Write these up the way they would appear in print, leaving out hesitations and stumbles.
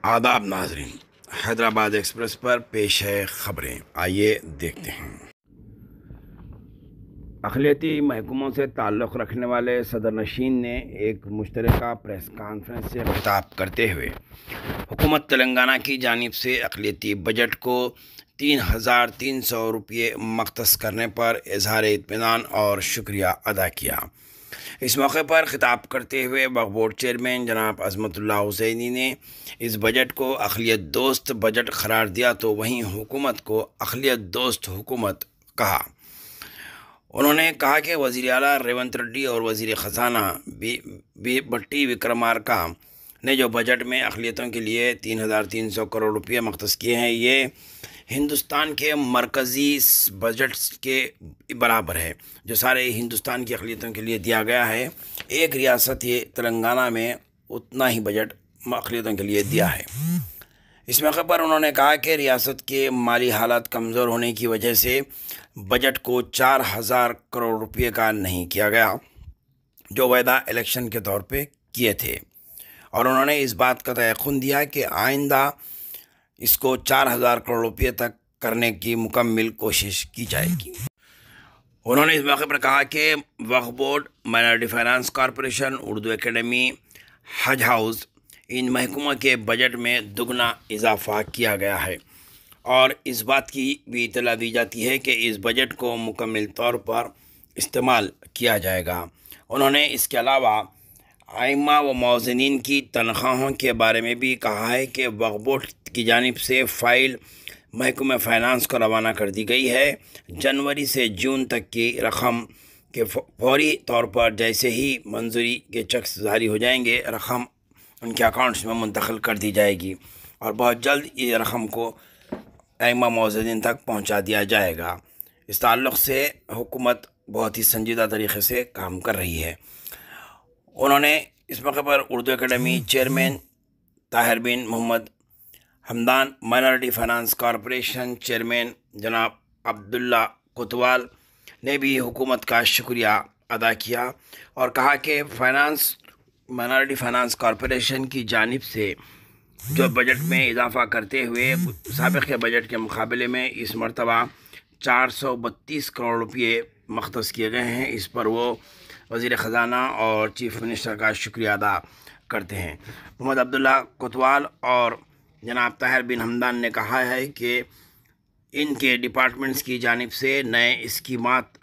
आदाब नाजरीन, हैदराबाद एक्सप्रेस पर पेश है खबरें। आइए देखते हैं। अक़लियती महकमों से ताल्लुक़ रखने वाले सदर नशीन ने एक मुश्तरका प्रेस कॉन्फ्रेंस से खिताब करते हुए हुकूमत तेलंगाना की जानिब से अक़लियती बजट को 3,300 रुपये मख्तस करने पर इज़हार इत्मीनान और शुक्रिया अदा किया। इस मौके पर ख़िताब करते हुए वक्फ़ बोर्ड चेयरमैन जनाब अज़मतुल्लाह हुसैनी ने इस बजट को अक़लियत दोस्त बजट करार दिया तो वहीं हुकूमत को अक़लियत दोस्त हुकूमत कहा। उन्होंने कहा कि वज़ीर आला रेवंत रेड्डी और वज़ीर ख़जाना भट्टी विक्रमार्का ने जो बजट में अक़लियतों के लिए 3,300 करोड़ रुपये मख्तस किए हैं, ये हिंदुस्तान के मरकज़ी बजट के बराबर है जो सारे हिंदुस्तान की अक़लियतों के लिए दिया गया है। एक रियासत ये तेलंगाना में उतना ही बजट अक़लियतों के लिए दिया है। इस मौके पर उन्होंने कहा कि रियासत के माली हालात कमज़ोर होने की वजह से बजट को 4,000 करोड़ रुपये का नहीं किया गया जो वायदा इलेक्शन के तौर पे किए थे, और उन्होंने इस बात का तयक़ुन दिया कि आइंदा इसको 4,000 करोड़ रुपये तक करने की मुकम्मल कोशिश की जाएगी। उन्होंने इस मौके पर कहा कि Waqf board, minority finance corporation, Urdu academy, Haj house, इन महकमों के बजट में दुगना इजाफ़ा किया गया है और इस बात की भी इत्तला दी जाती है कि इस बजट को मुकम्मल तौर पर इस्तेमाल किया जाएगा। उन्होंने इसके अलावा आइम्मा व मौज़नीन की तनख्वाहों के बारे में भी कहा है कि वक्फ़ बोर्ड की जानिब से फ़ाइल महकमा फ़ाइनेंस को रवाना कर दी गई है। जनवरी से जून तक की रकम के फौरी तौर पर जैसे ही मंजूरी के चेक्स जारी हो जाएंगे, रकम उनके अकाउंट्स में मुंतकिल कर दी जाएगी और बहुत जल्द ये रकम को आइम्मा मौज़नीन तक पहुंचा दिया जाएगा। इस ताल्लुक़ से हुकूमत बहुत ही संजीदा तरीक़े से काम कर रही है। उन्होंने इस मौके पर Urdu academy chairman Tahir bin Mohammed Hamdan, minority finance corporation chairman जनाब अब्दुल्ला कोतवाल ने भी हुकूमत का शुक्रिया अदा किया और कहा कि माइनॉरिटी फाइनेंस कॉरपोरेशन की जानिब से जो बजट में इजाफ़ा करते हुए साबिक़ के बजट के मुकाबले में इस मरतबा 432 करोड़ रुपये मख्तस किए गए हैं। इस पर वो वज़ीर ख़जाना और चीफ़ मिनिस्टर का शुक्रिया अदा करते हैं। मोहम्मद अब्दुल्ला कोतवाल और जनाब ताहिर बिन हमदान ने कहा है कि इनके डिपार्टमेंट्स की जानिब से नए स्कीमात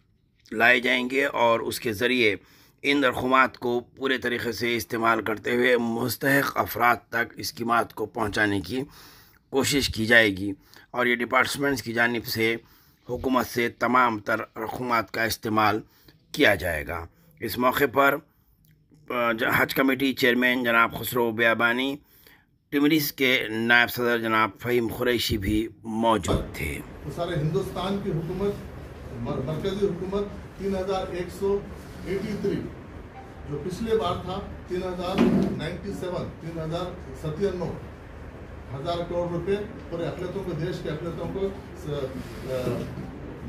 लाए जाएंगे और उसके ज़रिए इन रकूमात को पूरे तरीक़े से इस्तेमाल करते हुए मुस्तहिक़ अफराद तक स्कीमात को पहुँचाने की कोशिश की जाएगी और ये डिपार्टमेंट्स की जानिब से हुकूमत से तमाम तर रकूमात का इस्तेमाल किया जाएगा। इस मौके पर हज कमेटी चेयरमैन जनाब खुसरो बियाबानी, टिमरिस के नायब सदर जनाब फ़हीम कुरैशी भी मौजूद थे। तो सारे हिंदुस्तान की हुकूमत, मरकज़ी हुकूमत 3,183 जो पिछले बार था 3,097 हज़ार करोड़ रुपए पूरे अक़लियतों को, देश के अक़लियतों को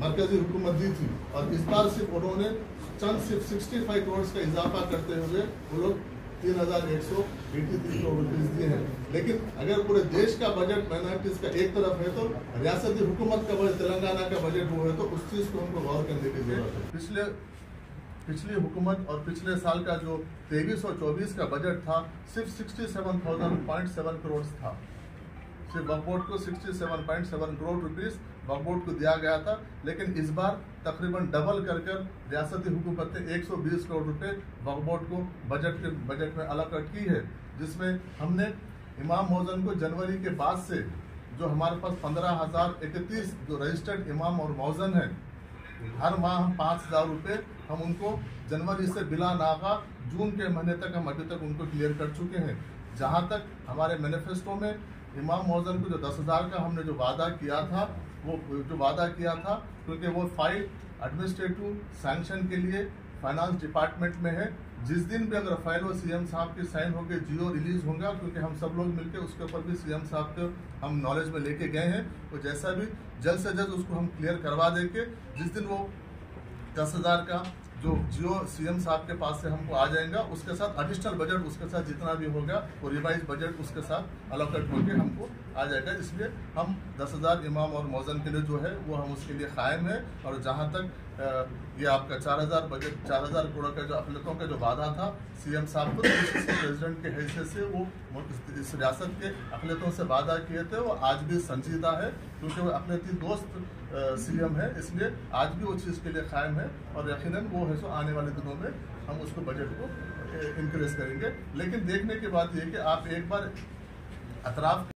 मरकज़ी हुकूमत दी थी और इस बार सिर्फ उन्होंने सिर्फ 65 करोड़ का इजाफा करते हुए वो लोग 3,183 करोड़ रुपये दिए हैं। लेकिन अगर पूरे देश का बजट माइनॉरिटीज़ का एक तरफ है तो रियासती हुकूमत का बजट, तेलंगाना का बजट वो है, तो उस चीज़ को हमको गौर करने की जरूरत है। पिछली हुकूमत और पिछले साल का जो 23 और 24 का बजट था सिर्फ 67,000.7 करोड़ था। सिर्फ वक्फ़ बोर्ड को 67.7 करोड़ रुपीस वक्फ़ बोर्ड को दिया गया था, लेकिन इस बार तकरीबन डबल कर रियासती हुकूमत ने 120 करोड़ रुपए वक्फ़ बोर्ड को बजट में अलॉट की है, जिसमें हमने इमाम मौज़न को जनवरी के बाद से जो हमारे पास 15,031 जो रजिस्टर्ड इमाम और मौज़न हैं, हर माह हम 5,000 रुपये हम उनको जनवरी से बिला नागा जून के महीने तक हम अभी तक उनको क्लियर कर चुके हैं। जहां तक हमारे मैनिफेस्टो में इमाम मौज़न को जो 10,000 का हमने जो वादा किया था, क्योंकि वो फाइल एडमिनिस्ट्रेटिव सैंक्शन के लिए फाइनेंस डिपार्टमेंट में है। जिस दिन भी अगर फाइल वो सीएम साहब की साइन होकर जियो रिलीज होगा, क्योंकि हम सब लोग मिलकर उसके ऊपर भी सीएम साहब को हम नॉलेज में लेके गए हैं, तो जैसा भी जल्द से जल्द उसको हम क्लियर करवा देंगे। जिस दिन वो 10,000 का जो जियो सीएम साहब के पास से हमको आ जाएगा, उसके साथ एडिशनल बजट उसके साथ जितना भी होगा वो रिवाइज बजट उसके साथ अलॉकेट होकर हमको आ जाएगा। इसलिए हम 10,000 इमाम और मौज़न के लिए जो है वो हम उसके लिए कायम है। और जहाँ तक ये आपका 4,000 बजट 4,000 करोड़ का जो अक़लियतों का जो वादा था, सीएम साहब खुद प्रेसिडेंट के हैसियत से वो इस रियासत के अक़लियतों से वादा किए थे, वो आज भी संजीदा है क्योंकि वो अक़लियती दोस्त सीएम है, इसलिए आज भी वो चीज़ के लिए कायम है। और यकीनन वो है सो आने वाले दिनों में हम उसको बजट को इंक्रीज करेंगे। लेकिन देखने की बात यह कि आप एक बार अतराफ